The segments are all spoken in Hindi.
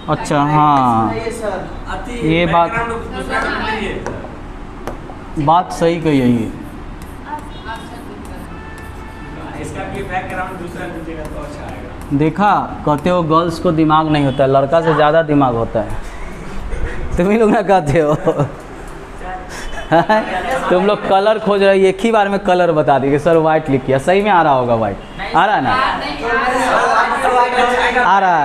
अच्छा हाँ, ये बात सही कही है ये। इसका भी बैकग्राउंड दूसरा दीजिएगा तो अच्छा आएगा। देखा, कहते हो गर्ल्स को दिमाग नहीं होता है, लड़का से ज़्यादा दिमाग होता है। तुम ही लोग ना कहते हो। तुम लोग कलर खोज रहे हो, एक ही बार में कलर बता दी कि सर वाइट लिखिए। सही में आ रहा होगा वाइट, आ रहा है ना? आ रहा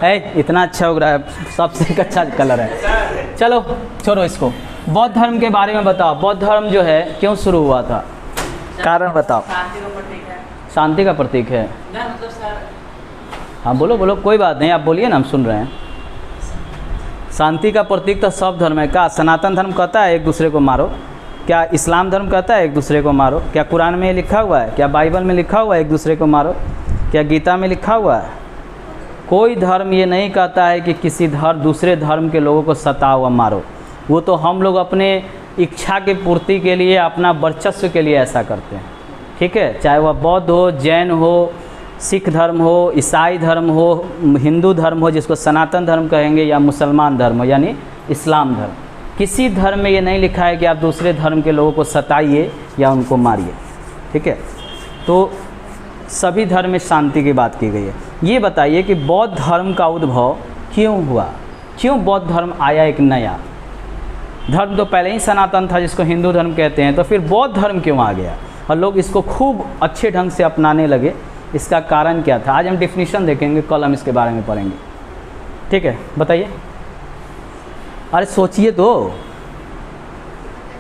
है। इतना अच्छा हो रहा है, सबसे अच्छा कलर है। चलो छोड़ो इसको। बौद्ध धर्म के बारे में बताओ। बौद्ध धर्म जो है क्यों शुरू हुआ था, कारण बताओ। शांति का प्रतीक है। हाँ बोलो बोलो, कोई बात नहीं, आप बोलिए ना, हम सुन रहे हैं। शांति का प्रतीक तो सब धर्म है। क्या सनातन धर्म कहता है एक दूसरे को मारो? क्या इस्लाम धर्म कहता है एक दूसरे को मारो? क्या कुरान में लिखा हुआ है? क्या बाइबल में लिखा हुआ है एक दूसरे को मारो? क्या गीता में लिखा हुआ है? कोई धर्म ये नहीं कहता है कि किसी दूसरे धर्म के लोगों को सताओ व मारो। वो तो हम लोग अपने इच्छा की पूर्ति के लिए, अपना वर्चस्व के लिए ऐसा करते हैं। ठीक है, चाहे वह बौद्ध हो, जैन हो, सिख धर्म हो, ईसाई धर्म हो, हिंदू धर्म हो जिसको सनातन धर्म कहेंगे, या मुसलमान धर्म हो यानी इस्लाम धर्म। किसी धर्म में ये नहीं लिखा है कि आप दूसरे धर्म के लोगों को सताइए या उनको मारिए। ठीक है, तो सभी धर्म में शांति की बात की गई है। ये बताइए कि बौद्ध धर्म का उद्भव क्यों हुआ? क्यों बौद्ध धर्म आया एक नया? धर्म तो पहले ही सनातन था जिसको हिंदू धर्म कहते हैं, तो फिर बौद्ध धर्म क्यों आ गया और लोग इसको खूब अच्छे ढंग से अपनाने लगे? इसका कारण क्या था? आज हम डिफिनीशन देखेंगे, कल हम इसके बारे में पढ़ेंगे। ठीक है, बताइए। अरे सोचिए तो,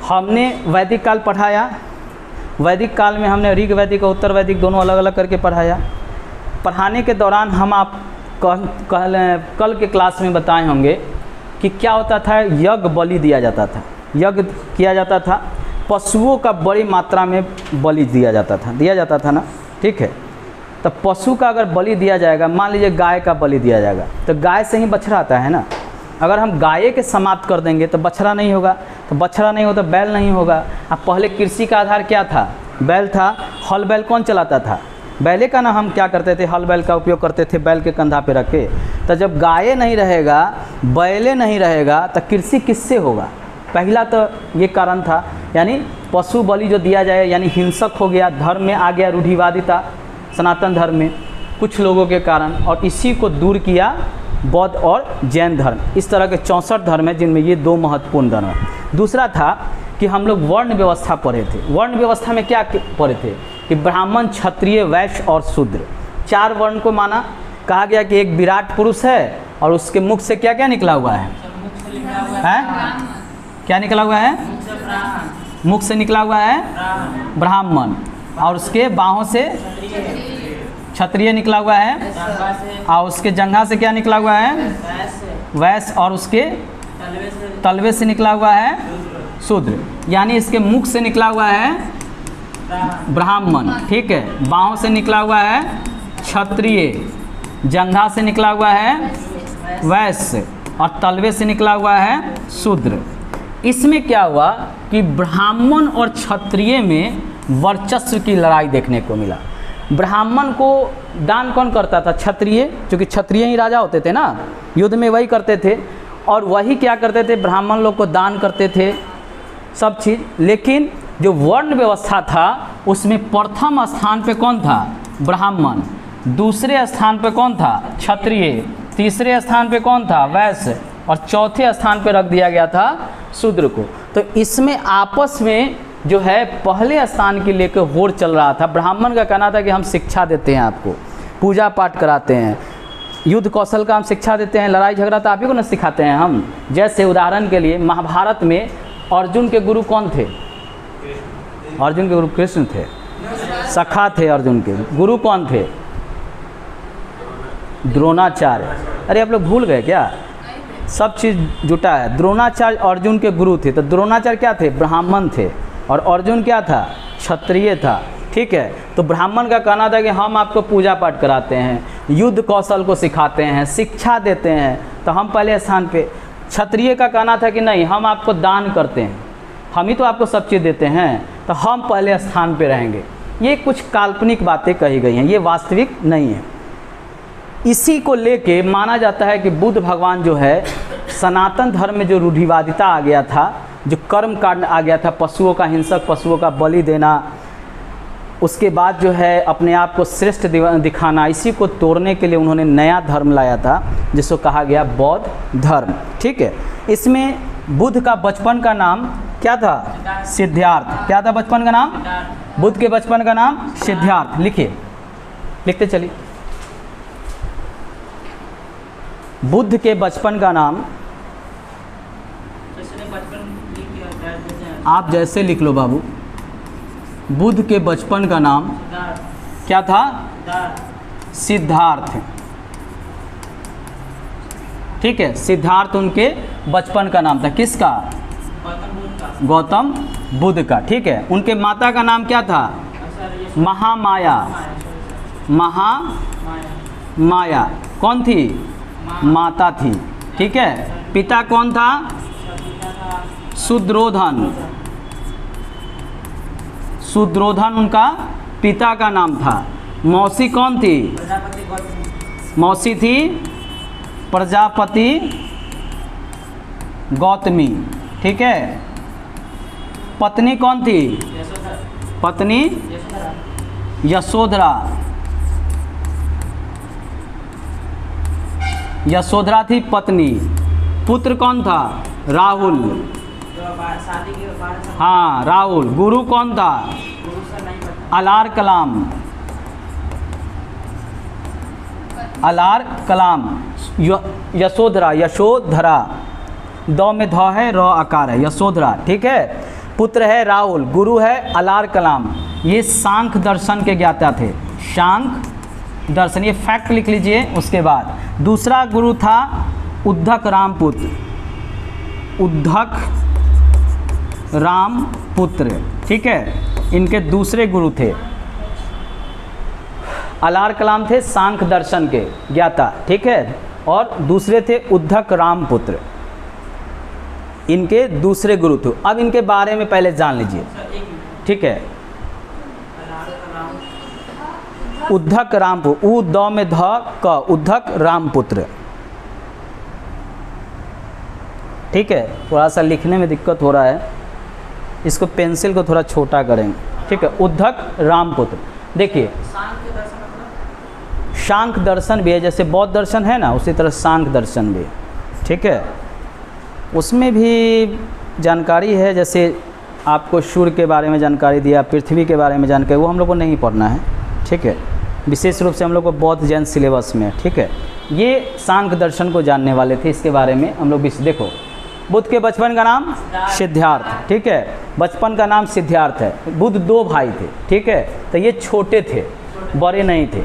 हमने वैदिक काल पढ़ाया। वैदिक काल में हमने ऋग वैदिक और उत्तर वैदिक दोनों अलग अलग करके पढ़ाया। पढ़ाने के दौरान हम आप कल के क्लास में बताए होंगे कि क्या होता था, यज्ञ बलि दिया जाता था। यज्ञ किया जाता था, पशुओं का बड़ी मात्रा में बलि दिया जाता था ना। ठीक है, तो पशु का अगर बलि दिया जाएगा, मान लीजिए गाय का बलि दिया जाएगा, तो गाय से ही बछड़ा आता है ना। अगर हम गाय के समाप्त कर देंगे तो बछड़ा नहीं होगा, तो बछड़ा नहीं होता बैल नहीं होगा। अब पहले कृषि का आधार क्या था? बैल था। हल बैल कौन चलाता था? बैले का ना हम क्या करते थे, हल बैल का उपयोग करते थे बैल के कंधा पे रख के। तो जब गाय नहीं रहेगा, बैले नहीं रहेगा, तो कृषि किससे होगा? पहला तो ये कारण था, यानी पशु बलि जो दिया जाए यानी हिंसक हो गया, धर्म में आ गया रूढ़िवादिता सनातन धर्म में कुछ लोगों के कारण, और इसी को दूर किया बौद्ध और जैन धर्म। इस तरह के 64 धर्म हैं जिनमें ये दो महत्वपूर्ण धर्म हैं। दूसरा था कि हम लोग वर्ण व्यवस्था पढ़े थे। वर्ण व्यवस्था में क्या पढ़े थे कि ब्राह्मण, क्षत्रिय, वैश्य और शूद्र, 4 वर्ण को माना। कहा गया कि एक विराट पुरुष है और उसके मुख से क्या क्या निकला हुआ है? क्या निकला हुआ है? मुख से निकला हुआ है ब्राह्मण, और उसके बाहों से क्षत्रिय निकला हुआ है, और उसके जंघा से क्या निकला हुआ है? वैश्य, और उसके तलवे से निकला हुआ है शूद्र। यानी इसके मुख से निकला हुआ है ब्राह्मण, ठीक है, बाहों से निकला हुआ है क्षत्रिय, जंघा से निकला हुआ है वैश्य, और तलवे से निकला हुआ है शूद्र। इसमें क्या हुआ कि ब्राह्मण और क्षत्रिय में वर्चस्व की लड़ाई देखने को मिला। ब्राह्मण को दान कौन करता था? क्षत्रिय, क्योंकि क्षत्रिय ही राजा होते थे ना, युद्ध में वही करते थे, और वही क्या करते थे, ब्राह्मण लोग को दान करते थे सब चीज़। लेकिन जो वर्ण व्यवस्था था उसमें प्रथम स्थान पे कौन था? ब्राह्मण। दूसरे स्थान पे कौन था? क्षत्रिय। तीसरे स्थान पे कौन था? वैश्य। और चौथे स्थान पे रख दिया गया था शूद्र को। तो इसमें आपस में जो है पहले स्थान के लेकर होड़ चल रहा था। ब्राह्मण का कहना था कि हम शिक्षा देते हैं आपको, पूजा पाठ कराते हैं, युद्ध कौशल का हम शिक्षा देते हैं, लड़ाई झगड़ा तो आप ही को न सिखाते हैं हम। जैसे उदाहरण के लिए महाभारत में अर्जुन के गुरु कौन थे? अर्जुन के गुरु कृष्ण थे, सखा थे। अर्जुन के गुरु कौन थे? द्रोणाचार्य। अरे आप लोग भूल गए क्या? सब चीज़ जुटा है। द्रोणाचार्य अर्जुन के गुरु थे। तो द्रोणाचार्य क्या थे? ब्राह्मण थे, और अर्जुन क्या था? क्षत्रिय था। ठीक है, तो ब्राह्मण का कहना था कि हम आपको पूजा पाठ कराते हैं, युद्ध कौशल को सिखाते हैं, शिक्षा देते हैं, तो हम पहले स्थान पे। क्षत्रिय का कहना था कि नहीं, हम आपको दान करते हैं, हम ही तो आपको सब चीज़ देते हैं, तो हम पहले स्थान पे रहेंगे। ये कुछ काल्पनिक बातें कही गई हैं, ये वास्तविक नहीं है। इसी को लेके माना जाता है कि बुद्ध भगवान जो है सनातन धर्म में जो रूढ़िवादिता आ गया था, जो कर्म कांड आ गया था, पशुओं का हिंसक पशुओं का बलि देना, उसके बाद जो है अपने आप को श्रेष्ठ दिखाना, इसी को तोड़ने के लिए उन्होंने नया धर्म लाया था जिसको कहा गया बौद्ध धर्म। ठीक है, इसमें बुद्ध का बचपन का नाम क्या था? सिद्धार्थ। क्या था बचपन का नाम? बुद्ध के बचपन का नाम सिद्धार्थ। लिखिए, लिखते चलिए। बुद्ध के बचपन का नाम आप जैसे लिख लो बाबू। बुद्ध के बचपन का नाम क्या था? सिद्धार्थ। ठीक है, सिद्धार्थ उनके बचपन का नाम था। किसका? गौतम बुद्ध का। ठीक है, उनके माता का नाम क्या था? महामाया। महामाया कौन थी? माता थी। ठीक है, पिता कौन था? शुद्रोधन। शुद्रोधन उनका पिता का नाम था। मौसी कौन थी? मौसी थी प्रजापति गौतमी। ठीक है, पत्नी कौन थी? पत्नी यशोधरा। यशोधरा थी पत्नी। पुत्र कौन था? राहुल। हाँ, राहुल। गुरु कौन था? अलार कलाम। अलार कलाम। यशोधरा, यशोधरा, दो में ध है, र आकार है, यशोधरा। ठीक है, पुत्र है राहुल, गुरु है अलार कलाम। ये सांख्य दर्शन के ज्ञाता थे। सांख्य दर्शन, ये फैक्ट लिख लीजिए। उसके बाद दूसरा गुरु था उद्धक रामपुत्र। उद्धक रामपुत्र। ठीक है, इनके दूसरे गुरु थे। अलार कलाम थे सांख्य दर्शन के ज्ञाता। ठीक है, और दूसरे थे उद्धक रामपुत्र, इनके दूसरे गुरु थे। अब इनके बारे में पहले जान लीजिए। ठीक है, उद्धक रामपुत्र, उ द में ध क, उद्धक रामपुत्र। ठीक है, थोड़ा सा लिखने में दिक्कत हो रहा है, इसको पेंसिल को थोड़ा छोटा करेंगे। ठीक है, उद्धक रामपुत्र। देखिए, सांख्य दर्शन भी है, जैसे बौद्ध दर्शन है ना, उसी तरह सांख्य दर्शन भी। ठीक है, उसमें भी जानकारी है, जैसे आपको सूर्य के बारे में जानकारी दिया, पृथ्वी के बारे में जानकारी, वो हम लोग को नहीं पढ़ना है। ठीक है, विशेष रूप से हम लोग को बौद्ध जैन सिलेबस में। ठीक है, ये सांख्य दर्शन को जानने वाले थे, इसके बारे में हम लोग देखो। बुद्ध के बचपन का नाम सिद्धार्थ। ठीक है, बचपन का नाम सिद्धार्थ है। बुद्ध दो भाई थे। ठीक है, तो ये छोटे थे, बड़े नहीं थे।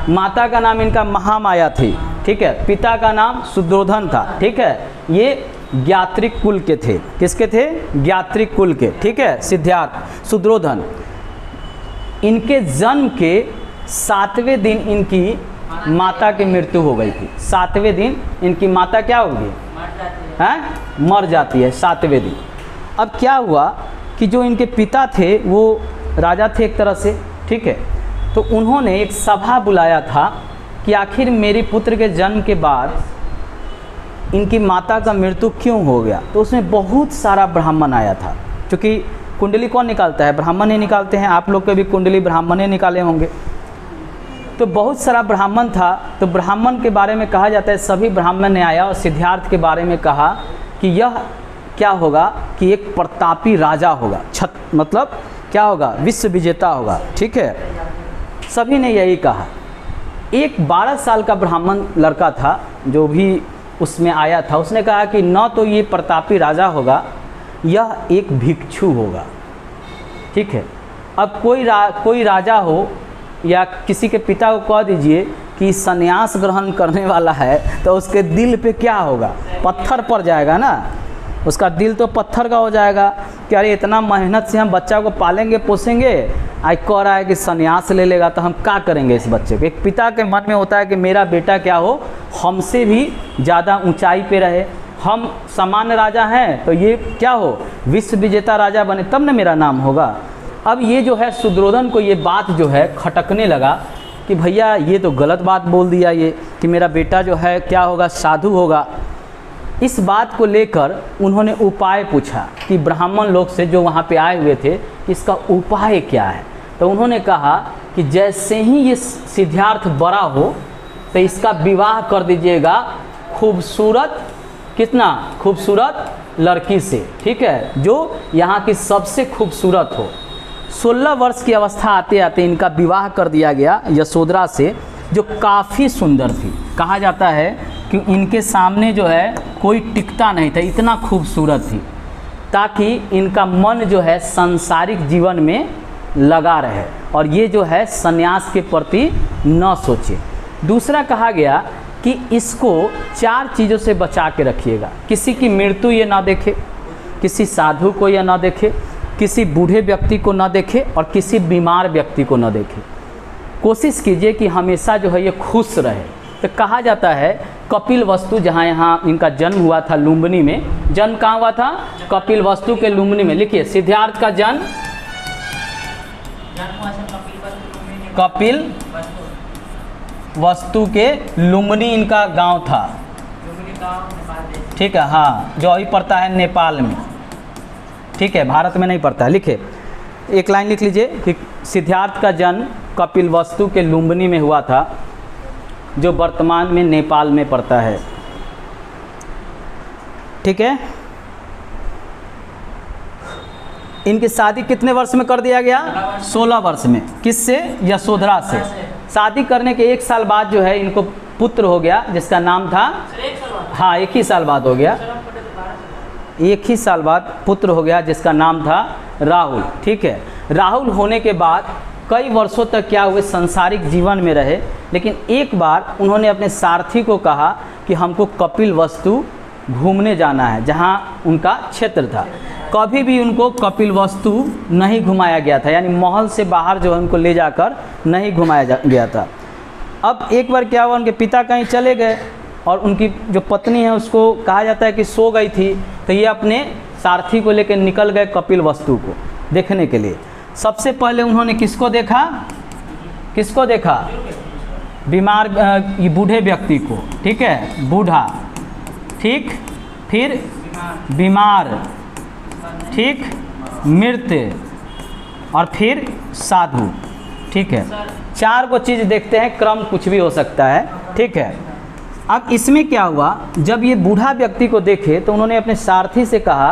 माता का नाम इनका महामाया थी। ठीक है, पिता का नाम शुद्रोधन था। ठीक है, ये ज्ञात्रिक कुल के थे। किसके थे? ज्ञात्रिक कुल के। ठीक है, सिद्धार्थ शुद्रोधन। इनके जन्म के 7वें दिन इनकी माता की मृत्यु हो गई थी। 7वें दिन इनकी माता क्या होगी? मर जाती है 7वें दिन। अब क्या हुआ कि जो इनके पिता थे वो राजा थे एक तरह से। ठीक है, तो उन्होंने एक सभा बुलाया था कि आखिर मेरे पुत्र के जन्म के बाद इनकी माता का मृत्यु क्यों हो गया। तो उसमें बहुत सारा ब्राह्मण आया था, क्योंकि कुंडली कौन निकालता है? ब्राह्मण ही निकालते हैं। आप लोग के भी कुंडली ब्राह्मण ही निकाले होंगे। तो बहुत सारा ब्राह्मण था, तो ब्राह्मण के बारे में कहा जाता है, सभी ब्राह्मण ने आया और सिद्धार्थ के बारे में कहा कि यह क्या होगा कि एक प्रतापी राजा होगा, मतलब क्या होगा? विश्व विजेता होगा। ठीक है, सभी ने यही कहा। एक 12 साल का ब्राह्मण लड़का था जो भी उसमें आया था, उसने कहा कि न तो ये प्रतापी राजा होगा, यह एक भिक्षु होगा। ठीक है, अब कोई राजा हो या किसी के पिता को कह दीजिए कि संन्यास ग्रहण करने वाला है, तो उसके दिल पे क्या होगा? पत्थर पड़ जाएगा ना, उसका दिल तो पत्थर का हो जाएगा कि अरे इतना मेहनत से हम बच्चा को पालेंगे पोसेंगे, आज कह रहा है कि संन्यास ले लेगा, तो हम क्या करेंगे इस बच्चे को? एक पिता के मन में होता है कि मेरा बेटा क्या हो, हमसे भी ज़्यादा ऊंचाई पे रहे। हम सामान्य राजा हैं तो ये क्या हो, विश्व विजेता राजा बने, तब ना मेरा नाम होगा। अब ये जो है सुद्रोधन को ये बात जो है खटकने लगा कि भैया ये तो गलत बात बोल दिया ये कि मेरा बेटा जो है क्या होगा, साधु होगा। इस बात को लेकर उन्होंने उपाय पूछा कि ब्राह्मण लोग से जो वहाँ पे आए हुए थे, इसका उपाय क्या है। तो उन्होंने कहा कि जैसे ही ये सिद्धार्थ बड़ा हो तो इसका विवाह कर दीजिएगा खूबसूरत, कितना खूबसूरत लड़की से, ठीक है, जो यहाँ की सबसे खूबसूरत हो। 16 वर्ष की अवस्था आते आते इनका विवाह कर दिया गया यशोधरा से, जो काफ़ी सुंदर थी। कहा जाता है कि इनके सामने जो है कोई टिकता नहीं था, इतना खूबसूरत थी, ताकि इनका मन जो है सांसारिक जीवन में लगा रहे और ये जो है संन्यास के प्रति न सोचे। दूसरा कहा गया कि इसको 4 चीज़ों से बचा के रखिएगा। किसी की मृत्यु ये ना देखे, किसी साधु को ये ना देखे, किसी बूढ़े व्यक्ति को ना देखे और किसी बीमार व्यक्ति को ना देखे। कोशिश कीजिए कि हमेशा जो है ये खुश रहे। तो कहा जाता है कपिल वस्तु, जहाँ यहाँ इनका जन्म हुआ था लुम्बिनी में, जन्म कहाँ हुआ था, कपिल वस्तु के लुम्बिनी में। लिखिए सिद्धार्थ का जन्म कपिल वस्तु के लुम्बिनी इनका गांव था, ठीक है, हाँ, जो अभी पड़ता है नेपाल में, ठीक है, भारत में नहीं पड़ता है। लिखिए एक लाइन लिख लीजिए कि सिद्धार्थ का जन्म कपिल वस्तु के लुम्बिनी में हुआ था, जो वर्तमान में नेपाल में पड़ता है, ठीक है। इनकी शादी कितने वर्ष में कर दिया गया, 16 वर्ष में। किससे, यशोधरा से। शादी करने के 1 साल बाद जो है इनको पुत्र हो गया, जिसका नाम था, हाँ 1 ही साल बाद हो गया, 1 ही साल बाद पुत्र हो गया जिसका नाम था राहुल, ठीक है। राहुल होने के बाद कई वर्षों तक क्या हुए, सांसारिक जीवन में रहे। लेकिन एक बार उन्होंने अपने सारथी को कहा कि हमको कपिल वस्तु घूमने जाना है, जहाँ उनका क्षेत्र था। कभी भी उनको कपिल वस्तु नहीं घुमाया गया था, यानी महल से बाहर जो है उनको ले जाकर नहीं घुमाया गया था। अब एक बार क्या हुआ, उनके पिता कहीं चले गए और उनकी जो पत्नी है उसको कहा जाता है कि सो गई थी, तो ये अपने सारथी को लेकर निकल गए कपिल वस्तु को देखने के लिए। सबसे पहले उन्होंने किसको देखा, किसको देखा, बीमार बूढ़े व्यक्ति को, ठीक है, बूढ़ा, ठीक, फिर बीमार, ठीक, मृत और फिर साधु, ठीक है। 4 को चीज़ देखते हैं, क्रम कुछ भी हो सकता है, ठीक है। अब इसमें क्या हुआ, जब ये बूढ़ा व्यक्ति को देखे तो उन्होंने अपने सारथी से कहा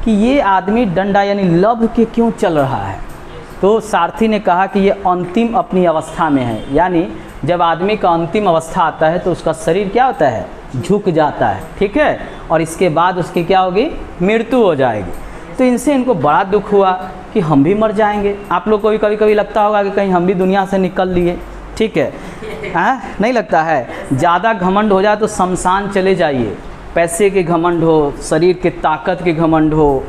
कि ये आदमी डंडा यानी लव के क्यों चल रहा है। तो सारथी ने कहा कि ये अंतिम अपनी अवस्था में है, यानी जब आदमी का अंतिम अवस्था आता है तो उसका शरीर क्या होता है, झुक जाता है, ठीक है, और इसके बाद उसकी क्या होगी, मृत्यु हो जाएगी। तो इनसे इनको बड़ा दुख हुआ कि हम भी मर जाएंगे। आप लोग को भी कभी कभी लगता होगा कि कहीं हम भी दुनिया से निकल लिए, ठीक है, हाँ नहीं लगता है। ज़्यादा घमंड हो जाए तो शमशान चले जाइए, पैसे के घमंड हो, शरीर के ताकत के घमंड हो,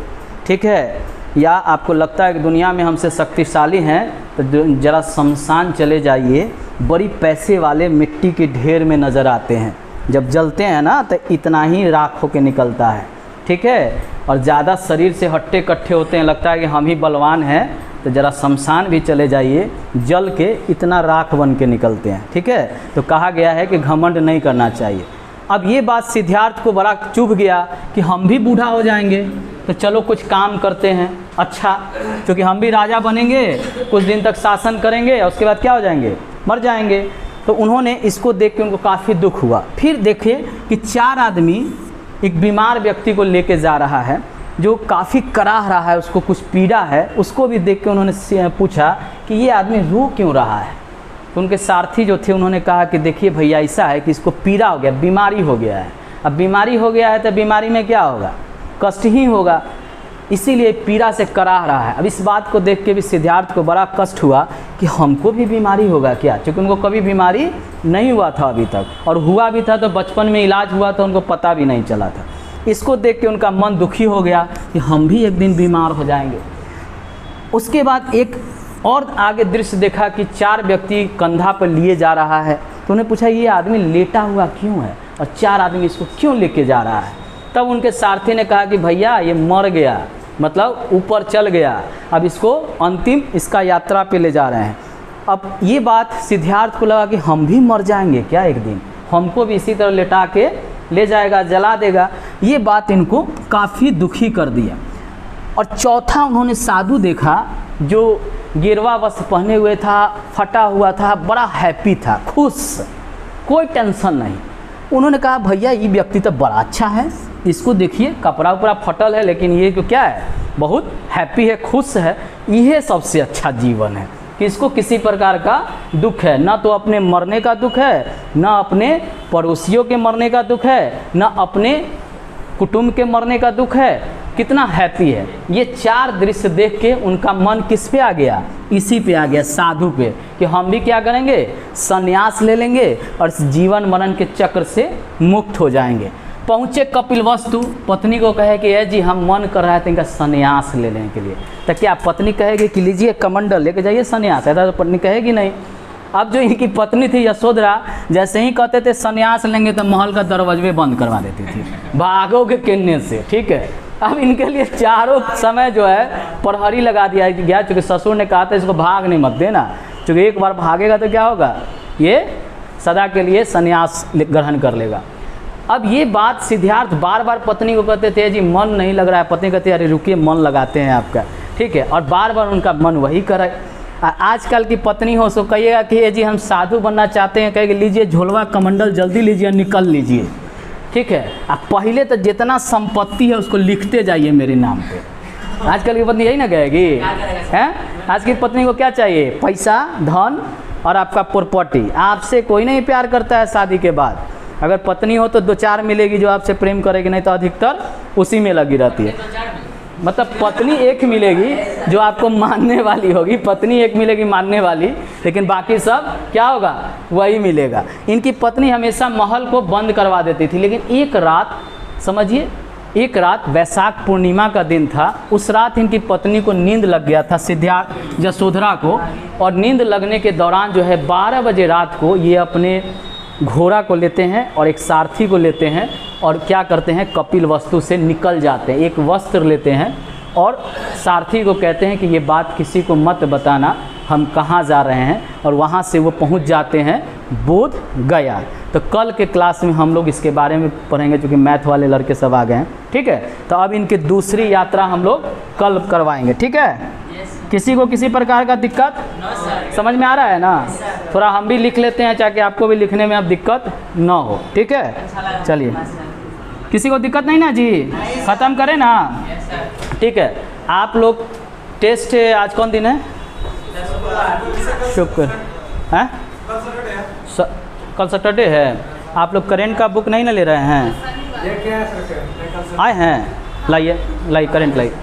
ठीक है, या आपको लगता है कि दुनिया में हमसे शक्तिशाली हैं, तो ज़रा शमशान चले जाइए। बड़ी पैसे वाले मिट्टी के ढेर में नज़र आते हैं, जब जलते हैं ना तो इतना ही राख होके निकलता है, ठीक है। और ज़्यादा शरीर से हट्टे कट्ठे होते हैं, लगता है कि हम ही बलवान हैं, तो ज़रा शमशान भी चले जाइए, जल के इतना राख बन के निकलते हैं, ठीक है। तो कहा गया है कि घमंड नहीं करना चाहिए। अब ये बात सिद्धार्थ को बड़ा चुभ गया कि हम भी बूढ़ा हो जाएंगे, तो चलो कुछ काम करते हैं, अच्छा, क्योंकि हम भी राजा बनेंगे, कुछ दिन तक शासन करेंगे और उसके बाद क्या हो जाएंगे, मर जाएंगे। तो उन्होंने इसको देख के उनको काफ़ी दुख हुआ। फिर देखे कि 4 आदमी एक बीमार व्यक्ति को लेके जा रहा है, जो काफ़ी कराह रहा है, उसको कुछ पीड़ा है। उसको भी देख के उन्होंने पूछा कि ये आदमी रो क्यों रहा है। तो उनके सारथी जो थे उन्होंने कहा कि देखिए भैया, ऐसा है कि इसको पीड़ा हो गया, बीमारी हो गया है। अब बीमारी हो गया है तो बीमारी में क्या होगा, कष्ट ही होगा, इसीलिए पीड़ा से कराह रहा है। अब इस बात को देख के भी सिद्धार्थ को बड़ा कष्ट हुआ कि हमको भी बीमारी होगा क्या, क्योंकि उनको कभी बीमारी नहीं हुआ था अभी तक, और हुआ भी था तो बचपन में इलाज हुआ था, उनको पता भी नहीं चला था। इसको देख के उनका मन दुखी हो गया कि हम भी एक दिन बीमार हो जाएंगे। उसके बाद एक और आगे दृश्य देखा कि 4 व्यक्ति कंधा पर लिए जा रहा है। तो उन्हें पूछा ये आदमी लेटा हुआ क्यों है और 4 आदमी इसको क्यों लेके जा रहा है। तब उनके सारथी ने कहा कि भैया ये मर गया, मतलब ऊपर चल गया। अब इसको अंतिम इसका यात्रा पे ले जा रहे हैं। अब ये बात सिद्धार्थ को लगा कि हम भी मर जाएंगे क्या एक दिन, हमको भी इसी तरह लेटा के ले जाएगा, जला देगा। ये बात इनको काफ़ी दुखी कर दिया। और चौथा उन्होंने साधु देखा जो गेरुआ वस्त्र पहने हुए था, फटा हुआ था, बड़ा हैप्पी था, खुश, कोई टेंशन नहीं। उन्होंने कहा भैया ये व्यक्ति तो बड़ा अच्छा है, इसको देखिए कपड़ा उपड़ा फटल है लेकिन ये तो क्या है, बहुत हैप्पी है, खुश है। यह सबसे अच्छा जीवन है कि इसको किसी प्रकार का दुख है, ना तो अपने मरने का दुख है, ना अपने पड़ोसियों के मरने का दुख है, ना अपने कुटुंब के मरने का दुख है। कितना हैप्पी है। ये चार दृश्य देख के उनका मन किस पे आ गया, इसी पे आ गया, साधु पे, कि हम भी क्या करेंगे, संन्यास ले लेंगे और इस जीवन मरण के चक्र से मुक्त हो जाएंगे। पहुँचे कपिलवस्तु, पत्नी को कहे कि ये जी हम मन कर रहा है इनका संन्यास ले लेने के लिए। तो क्या पत्नी कहेगी कि लीजिए कमंडल लेके जाइए संन्यास, ऐसा तो पत्नी कहेगी नहीं। अब जो इनकी पत्नी थी यशोधरा, जैसे ही कहते थे संन्यास लेंगे तो महल का दरवाजे बंद करवा देती थी, भागोगे किन्ने से, ठीक है। अब इनके लिए चारों समय जो है प्रहरी लगा दिया गया, चूँकि ससुर ने कहा था इसको भाग नहीं मत देना, चूँकि एक बार भागेगा तो क्या होगा, ये सदा के लिए संन्यास ग्रहण कर लेगा। अब ये बात सिद्धार्थ बार बार पत्नी को कहते थे जी मन नहीं लग रहा है, पत्नी कहती है अरे रुकिए मन लगाते हैं आपका, ठीक है, और बार बार उनका मन वही करे। आजकल की पत्नी हो सो कहिएगा कि ये जी हम साधु बनना चाहते हैं, कहेंगे लीजिए झोलवा कमंडल जल्दी लीजिए निकल लीजिए, ठीक है। अब पहले तो जितना संपत्ति है उसको लिखते जाइए मेरे नाम पे। आजकल की पत्नी यही ना कहेगी, हैं? आज की पत्नी को क्या चाहिए, पैसा, धन और आपका प्रॉपर्टी। आपसे कोई नहीं प्यार करता है शादी के बाद। अगर पत्नी हो तो दो चार मिलेगी जो आपसे प्रेम करेगी, नहीं तो अधिकतर उसी में लगी रहती है। मतलब पत्नी एक मिलेगी जो आपको मानने वाली होगी, पत्नी एक मिलेगी मानने वाली, लेकिन बाकी सब क्या होगा, वही मिलेगा। इनकी पत्नी हमेशा महल को बंद करवा देती थी, लेकिन एक रात समझिए, एक रात वैशाख पूर्णिमा का दिन था, उस रात इनकी पत्नी को नींद लग गया था, सिद्धार्थ यशोधरा को। और नींद लगने के दौरान जो है 12 बजे रात को ये अपने घोड़ा को लेते हैं और एक सारथी को लेते हैं और क्या करते हैं, कपिलवस्तु से निकल जाते हैं। एक वस्त्र लेते हैं और सारथी को कहते हैं कि ये बात किसी को मत बताना, हम कहाँ जा रहे हैं, और वहाँ से वो पहुँच जाते हैं बोध गया। तो कल के क्लास में हम लोग इसके बारे में पढ़ेंगे, क्योंकि मैथ वाले लड़के सब आ गए हैं, ठीक है। तो अब इनकी दूसरी यात्रा हम लोग कल करवाएंगे, ठीक है। किसी को किसी प्रकार का दिक्कत समझ में आ रहा है ना, थोड़ा हम भी लिख लेते हैं ताकि आपको भी लिखने में अब दिक्कत ना हो, ठीक है। चलिए, किसी को दिक्कत नहीं ना जी, ख़त्म करें ना, ठीक है। आप लोग टेस्ट आज कौन दिन है, शुक्र है, कल सैटरडे है। आप लोग करेंट का बुक नहीं ना ले रहे हैं, आए हैं, लाइए करेंट लाइए।